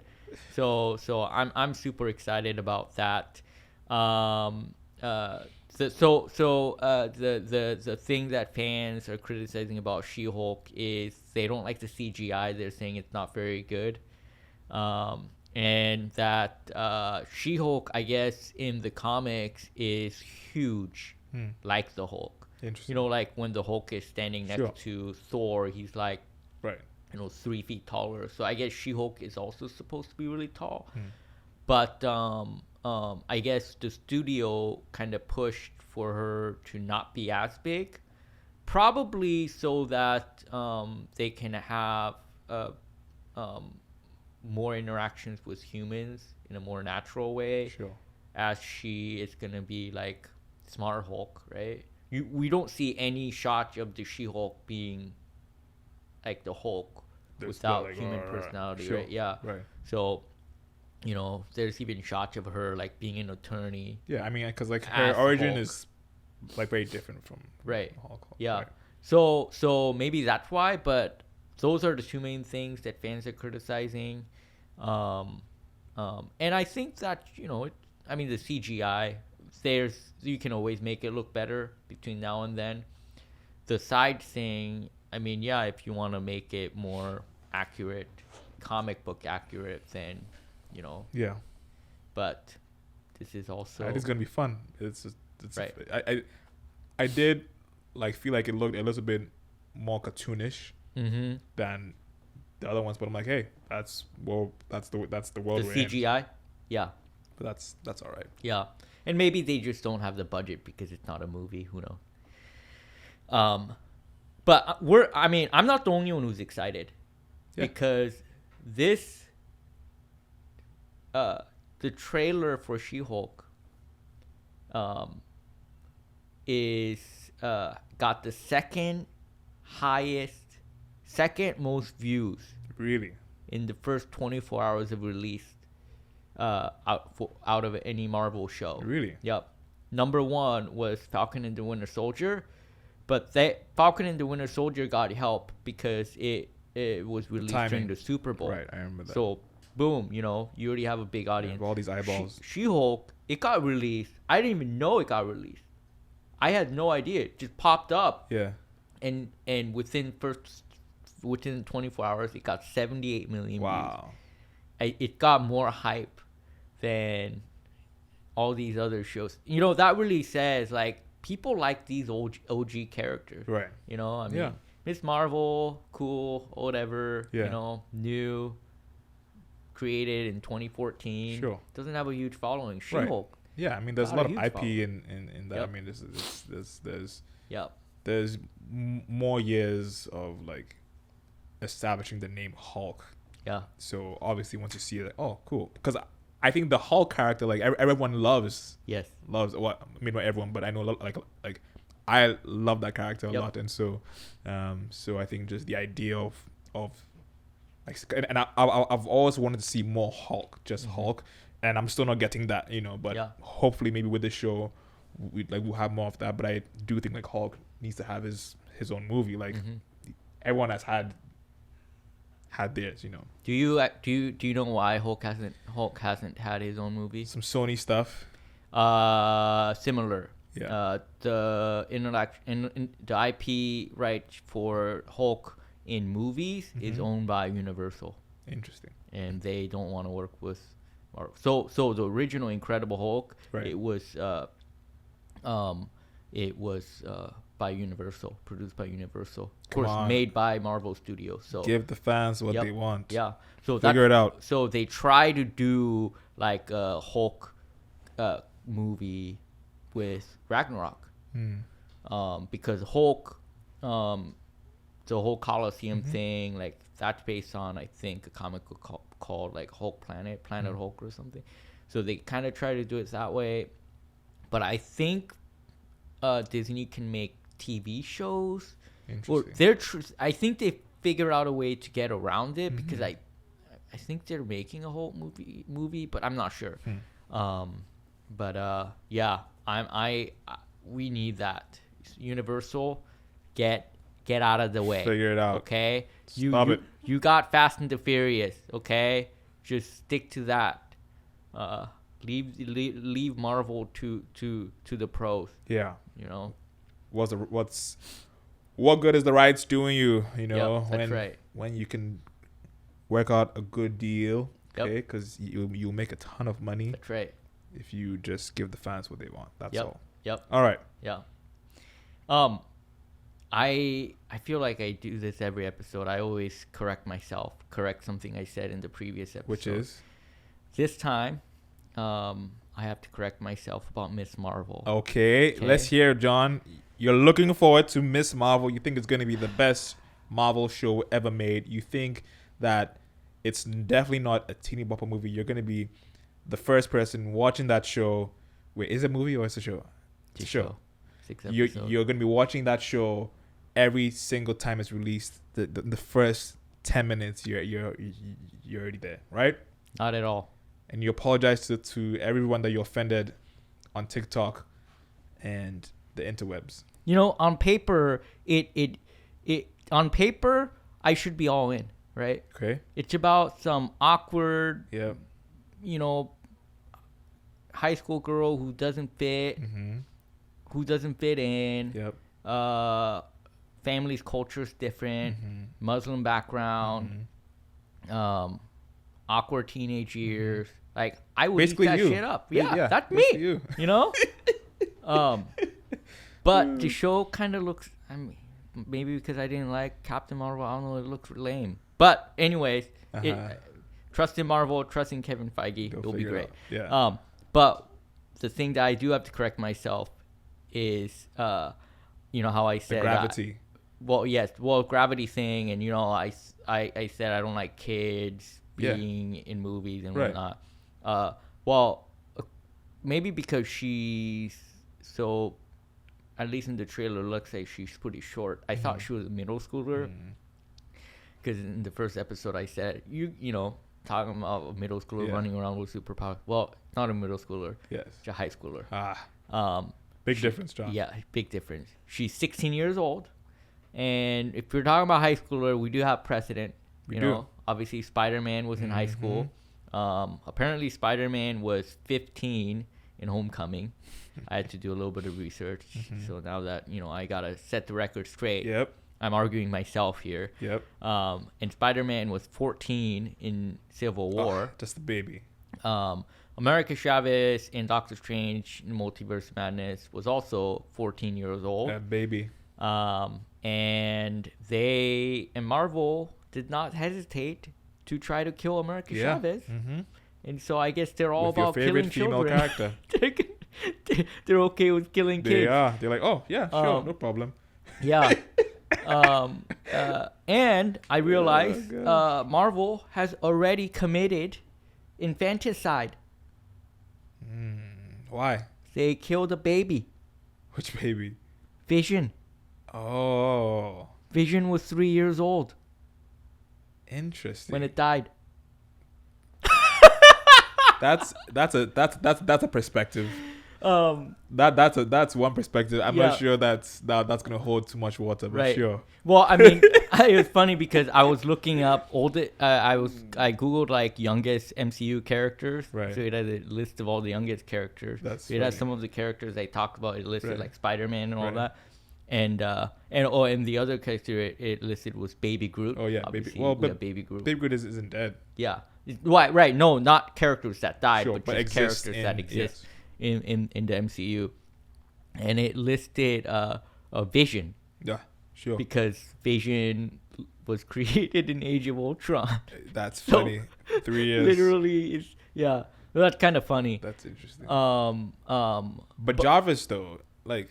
So I'm super excited about that. The thing that fans are criticizing about She-Hulk is they don't like the CGI. They're saying it's not very good. and that She-Hulk, I guess, in the comics is huge, like the Hulk. Interesting. You know, like when the Hulk is standing next Sure. to Thor, he's like, Right. 3 feet taller. So I guess She-Hulk is also supposed to be really tall. Hmm. But I guess the studio kind of pushed for her to not be as big, probably so that they can have more interactions with humans in a more natural way, Sure. as she is gonna be like Smart Hulk, right? We don't see any shot of the She-Hulk being like the Hulk There's without like, human right. personality, Sure. right? Yeah. Right. So, there's even shots of her like being an attorney. Yeah, I mean, because like As her origin Hulk. is like very different from Right. Hulk. Yeah. Right. So maybe that's why, but those are the two main things that fans are criticizing. And I think that, the CGI, you can always make it look better between now and then. The side thing, if you want to make it more accurate, comic book accurate, then, Yeah. but this is also... It's gonna be fun. It's Right. I did like feel like it looked a little bit more cartoonish Mm-hmm. than the other ones, but I'm like, hey, that's the world The we're in. CGI? Yeah. But that's all right. Yeah. And maybe they just don't have the budget because it's not a movie. Who knows? But I'm not the only one who's excited. Yeah. Because this, the trailer for She-Hulk, is, got the second most views Really. in the first 24 hours of release, out of any Marvel show. Really. Yep. Number 1 was Falcon and the Winter Soldier, but Falcon and the Winter Soldier got help because it was released during the Super Bowl. Right, I remember that. So, boom, you already have a big audience. All these eyeballs. She-Hulk, it got released. I didn't even know it got released. I had no idea. It just popped up. Yeah. And within 24 hours, it got 78 million Wow. views. It got more hype than all these other shows. That really says, like, people like these OG characters. Right. Yeah. Miss Marvel, cool, whatever. Yeah. New, created in 2014. Sure. Doesn't have a huge following. She-Hulk. Yeah, there's a Not lot a of huge IP following. in that. Yep. There's more years of like establishing the name Hulk. Yeah. So obviously once you see it, like, oh, cool. Because I think the Hulk character, like everyone loves. Yes. Loves what? Not everyone, but I know like I love that character a Yep. lot, and so I think just the idea of like, and I've always wanted to see more Hulk, just Hulk, and I'm still not getting that, But Yeah. hopefully, maybe with this show, we'll have more of that. But I do think like Hulk needs to have his own movie. Like everyone has had theirs, Do you know why Hulk hasn't had his own movie? Some Sony stuff. Similar. Yeah. The the IP right for Hulk in movies is owned by Universal, Interesting. and they don't want to work with Marvel. So the original Incredible Hulk, Right. it was by Universal, produced by Universal, of Come course, on. made by Marvel Studios. So Give the fans what Yep. they want. yeah, so Figure it out. So they try to do like a Hulk movie with Ragnarok, because Hulk, the whole Coliseum thing, like that's based on, I think, a comic book called like Hulk Planet Hulk or something. So they kind of try to do it that way, but I think Disney can make TV shows. Or Interesting. I think they figure out a way to get around it, because I think they're making a whole movie, but I'm not sure. Yeah, we need that. Universal, get out of the way. Figure it out. Okay? Stop it. You got Fast and the Furious, okay? Just stick to that. Leave Marvel to the pros, Yeah. What good is the rights doing you? Yep, that's when right. when you can work out a good deal Yep. Okay, because you'll make a ton of money That's right. if you just give the fans what they want. That's Yep. all. Yep. All right. Yeah. I feel like I do this every episode. I always correct something I said in the previous episode. Which is? This time, I have to correct myself about Miss Marvel. Okay, let's hear, John. You're looking forward to Miss Marvel. You think it's going to be the best Marvel show ever made. You think that it's definitely not a teeny bopper movie. You're going to be the first person watching that show. Wait, is it a movie or is it a show? It's a show. 6 episodes. You're going to be watching that show every single time it's released. The first 10 minutes, you're already there, right? Not at all. And you apologize to everyone that you offended on TikTok and the interwebs. You know, on paper, on paper, I should be all in, right? Okay. It's about some awkward, Yeah. you know, high school girl who doesn't fit, who doesn't fit in. Yep. Family's culture is different, Muslim background, awkward teenage years. Like, I would Basically eat that you. shit up. Yeah, that's basically me. you. You know? But the show kind of looks, I mean, maybe because I didn't like Captain Marvel, I don't know, it looks lame. But anyways, trust in Marvel, trust in Kevin Feige. It'll be great. Yeah. But the thing that I do have to correct myself is, you know how I said the gravity. Gravity thing, and you know, I said I don't like kids being in movies and whatnot. Maybe because she's so, at least in the trailer, looks like she's pretty short. I thought she was a middle schooler, because in the first episode I said you know, talking about a middle schooler running around with superpowers. Well, not a middle schooler. Yes. She's a high schooler. Big difference, John. Yeah, big difference. She's 16 years old. And if you're talking about high schooler, we do have precedent. You know, obviously Spider-Man was in high school. Apparently Spider-Man was 15 in Homecoming. I had to do a little bit of research. So now that, you know, I got to set the record straight. Yep. I'm arguing myself here. Yep. And Spider-Man was 14 in Civil War. Just a baby. America Chavez in Doctor Strange in Multiverse of Madness was also 14 years old. That baby. And Marvel did not hesitate to try to kill America Chavez. And so I guess they're all With about your killing favorite female children. character. They're okay with killing kids. They are. They're like, oh, yeah, sure, no problem. Yeah. And I realized Marvel has already committed infanticide. Why? They killed a baby. Which baby? Vision. Oh. Vision was 3 years old Interesting. when it died. That's a perspective. That's one perspective. I'm not sure that's gonna hold too much water, but sure. Well, I mean, it was funny because I was looking up I googled like youngest MCU characters. Right. So it had a list of all the youngest characters. That's it had funny. some of the characters they talked about. It listed Right. like Spider-Man and all Right. that. And the other character it listed was Baby Groot. Oh yeah, Obviously, baby. Well, we but have Baby Groot. Baby Groot isn't dead. Yeah. Right. No, not characters that died, Sure, but just characters that exist in the MCU. And it listed a Vision Yeah, sure. because Vision was created in Age of Ultron. That's So, funny. 3 years. Literally, that's kind of funny. That's interesting. But Jarvis though, like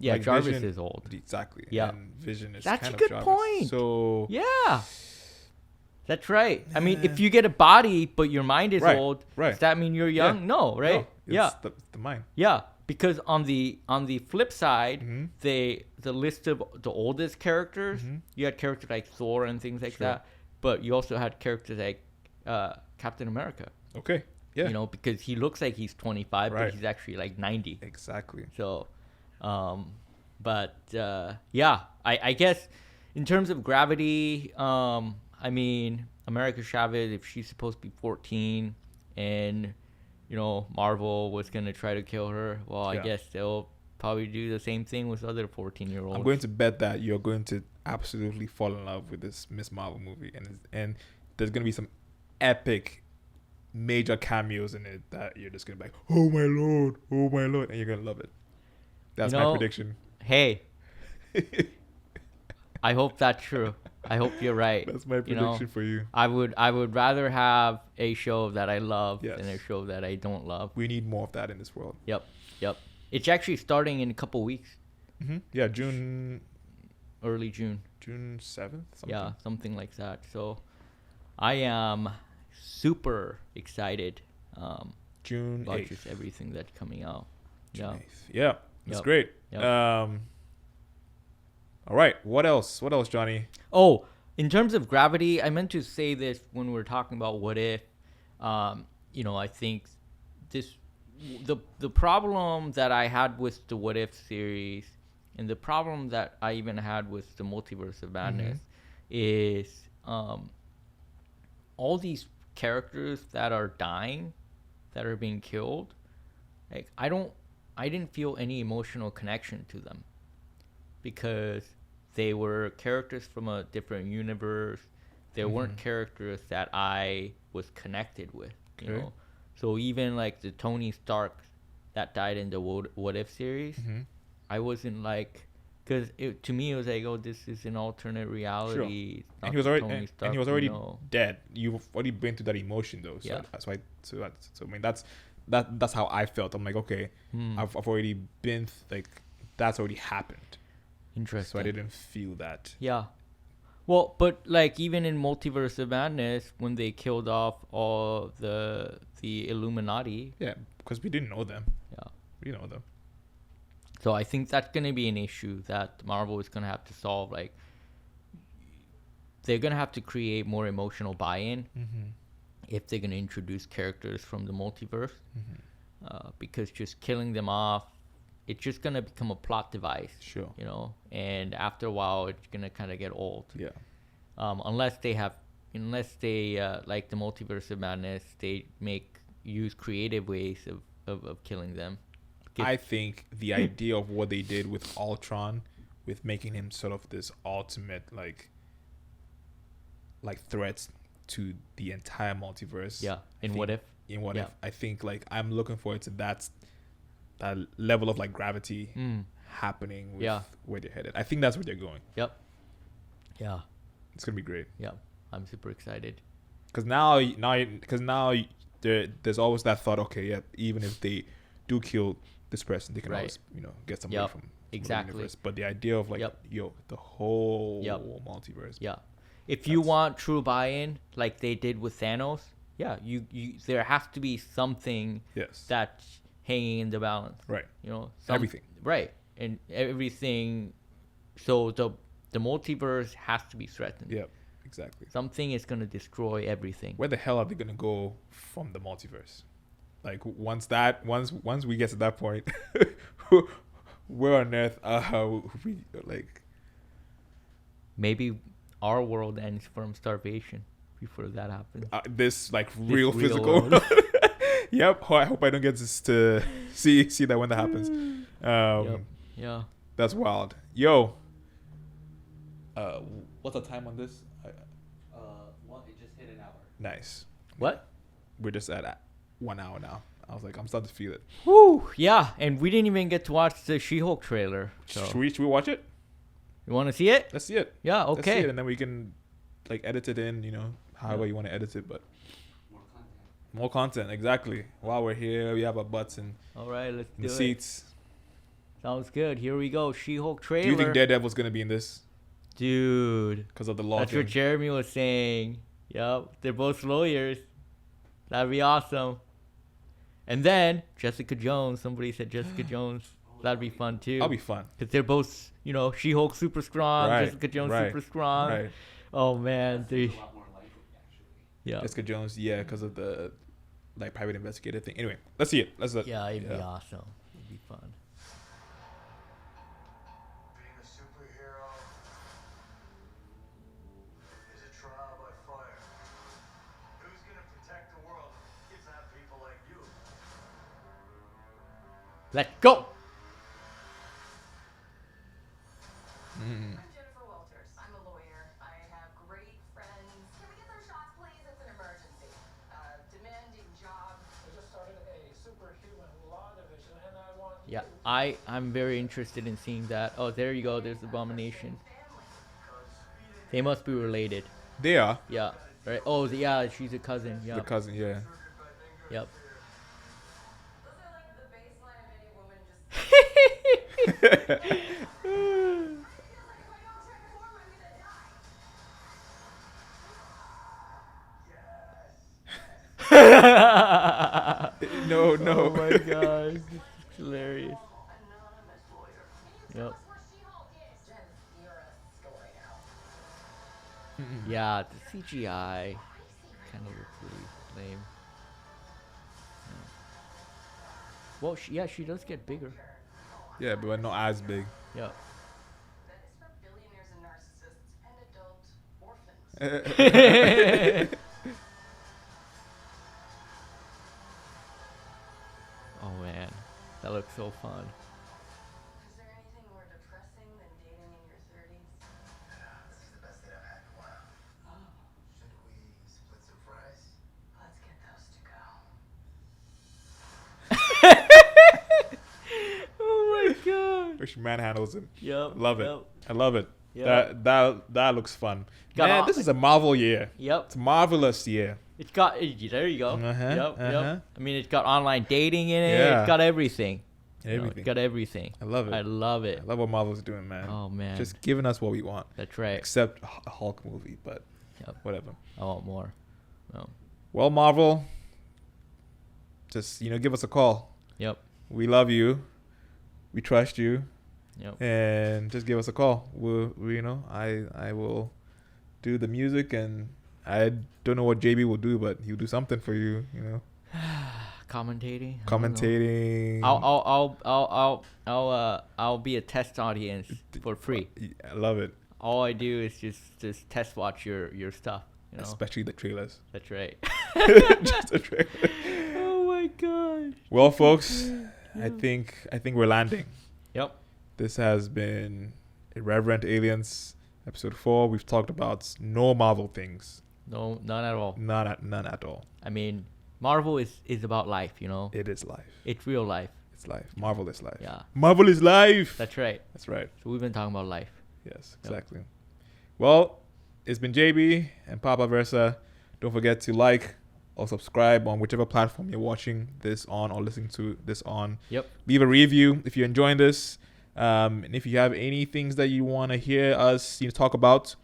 Jarvis Vision, is old. Exactly. Yeah. And Vision is That's kind a of good Jarvis. point. So Yeah. That's right. I mean, if you get a body but your mind is old, does that mean you're young? Yeah. No, right? No, it's the mind. Yeah, because on the flip side, Mm-hmm. the list of the oldest characters, you had characters like Thor and things like that, but you also had characters like Captain America. Okay. Yeah. You know, because he looks like he's 25, Right. but he's actually like 90. Exactly. So, I guess in terms of gravity, I mean, America Chavez, if she's supposed to be 14 and, you know, Marvel was going to try to kill her, well, I guess they'll probably do the same thing with other 14-year-olds. I'm going to bet that you're going to absolutely fall in love with this Miss Marvel movie, and there's going to be some epic major cameos in it that you're just gonna be like, oh my lord, and you're gonna love it. That's my prediction. Hey, I hope that's true. I hope you're right. That's my prediction for you. I would rather have a show that I love Yes. than a show that I don't love. We need more of that in this world. Yep. It's actually starting in a couple weeks. Yeah, June. Early June. June 7th. Yeah, something like that. So, I am super excited. June about 8th. just everything that's coming out. June Yeah. 8th. Yeah, that's great. Yep. All right. What else, Johnny? Oh, in terms of gravity, I meant to say this when we were talking about what if. I think the problem that I had with the What If series, and the problem that I even had with the Multiverse of Madness, is all these characters that are dying, that are being killed. Like I didn't feel any emotional connection to them, because they were characters from a different universe. They weren't characters that I was connected with, you know. So even like the Tony Stark that died in the What If series, I wasn't like, because to me it was like, oh, this is an alternate reality. Sure. And he was already dead. You've already been through that emotion though. So that's why. So I mean that's how I felt. I'm like, okay, I've already been that's already happened. Interesting. So I didn't feel that. Yeah. Well, but like even in Multiverse of Madness, when they killed off all the Illuminati. Yeah, because we didn't know them. Yeah. We know them. So I think that's gonna be an issue that Marvel is gonna have to solve. Like, they're gonna have to create more emotional buy-in if they're gonna introduce characters from the multiverse. Because just killing them off, it's just gonna become a plot device. Sure. And after a while, it's gonna kind of get old. Yeah. Unless they like the Multiverse of Madness, they use creative ways of killing them. I think the idea of what they did with Ultron, with making him sort of this ultimate like threats to the entire multiverse. Yeah. In What If, I think like I'm looking forward to that level of like gravity happening with where they're headed. I think that's where they're going. Yep. Yeah. It's gonna be great. Yeah. I'm super excited. Because now there's always that thought. Okay, yeah. Even if they do kill this person, they can always get somebody from exactly. the universe. But the idea of like the whole multiverse. Yeah. If you want true buy-in, like they did with Thanos, you there has to be something that's hanging in the balance. Right. Everything. Right. And everything. So the multiverse has to be threatened. Yeah. Exactly. Something is going to destroy everything. Where the hell are they going to go from the multiverse? Like once we get to that point, where on earth we like? Maybe our world ends from starvation before that happens. This real physical. Yep. I hope I don't get to see that when that happens. Yeah. That's wild. Yo. What's the time on this? It just hit an hour. Nice. What? We're just at 1 hour now. I was like, I'm starting to feel it. Woo! Yeah, and we didn't even get to watch the She-Hulk trailer. So. Should we watch it? You want to see it? Let's see it. Yeah, okay. Let's see it, and then we can edit it in, however you want to edit it, but more content, exactly. While we're here, we have our butts in all right, let's do the seats. Sounds good. Here we go. She-Hulk trailer. Do you think Daredevil's gonna be in this? Dude, because of the law. That's what Jeremy was saying. Yep, they're both lawyers. That'd be awesome. And then Jessica Jones. Somebody said Jessica Jones. That'd be fun too. That'll be fun. Because they're both, She-Hulk super strong, Jessica Jones super strong. Right. Oh man, a lot more likely actually. Yeah. Jessica Jones, because of the private investigator thing. Anyway, let's see it. It'd be awesome. It'd be fun. Being a superhero is a trial by fire. Who's gonna protect the world if it's not people like you? Let's go. I'm Jennifer Walters. I'm a lawyer. I have great friends. Can we get those shots, please? It's an emergency. Demanding Yeah, I'm very interested in seeing that. Oh, there you go. There's Abomination. They must be related. They are Yeah. Right. Oh, yeah. She's a cousin. the Yep. cousin. Yeah. Yep. Those are like the baseline of any woman just. Feels like if I don't transform, I'm gonna die. No, Oh no. my gosh. It's hilarious. Anonymous lawyer. Yep. Where She-Hulk is. Jen, you're a story now. Yeah, the CGI kind of looks really lame. Yeah. Well, she does get bigger. Yeah, but not as big. Yep. That is for billionaires and narcissists and adult orphans. Oh man, that looks so fun. Is there anything more depressing than dating in your 30s? This is the best date I've had in a while. Should we split some fries? Let's get those to go. Oh my god. Where she manhandles him. Yep. Love it. Yep. I love it. Yep. That looks fun. Got Man, all- this is a Marvel year. Yep. It's a marvelous year. It's got there you go. Uh-huh, Yep. uh-huh. Yep. I mean, it's got online dating in it. Yeah. It's got everything. You know, Everything. it's got everything. I love it. I love it. I love what Marvel's doing, man. Oh man. Just giving us what we want, That's right. except a Hulk movie, but Yep. whatever. I want more. Oh. Well, Marvel, just give us a call. Yep. We love you. We trust you, Yep. and just give us a call. I will do the music, and I don't know what JB will do, but he'll do something for you. Commentating. I don't know. Commentating. I'll be a test audience for free. I love it, All I do is just test watch your stuff. especially the trailers. That's right. Just the trailer. Oh my gosh. Well, folks, I think we're landing. Yep. This has been Irreverent Aliens, episode 4. We've talked about no Marvel things, No, none at all. none at all. I mean, Marvel is about life. It is life. It's real life. It's life. Marvel is life. Yeah. Marvel is life. That's right. That's right. So we've been talking about life. Yes, exactly. Well, it's been JB and Papa Versa. Don't forget to like or subscribe on whichever platform you're watching this on or listening to this on. Yep. Leave a review if you're enjoying this. And if you have any things that you want to hear us talk about,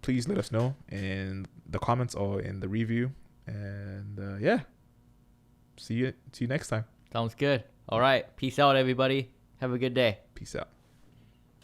please let us know in the comments or in the review. And see you next time. Sounds good. All right. Peace out, everybody. Have a good day. Peace out.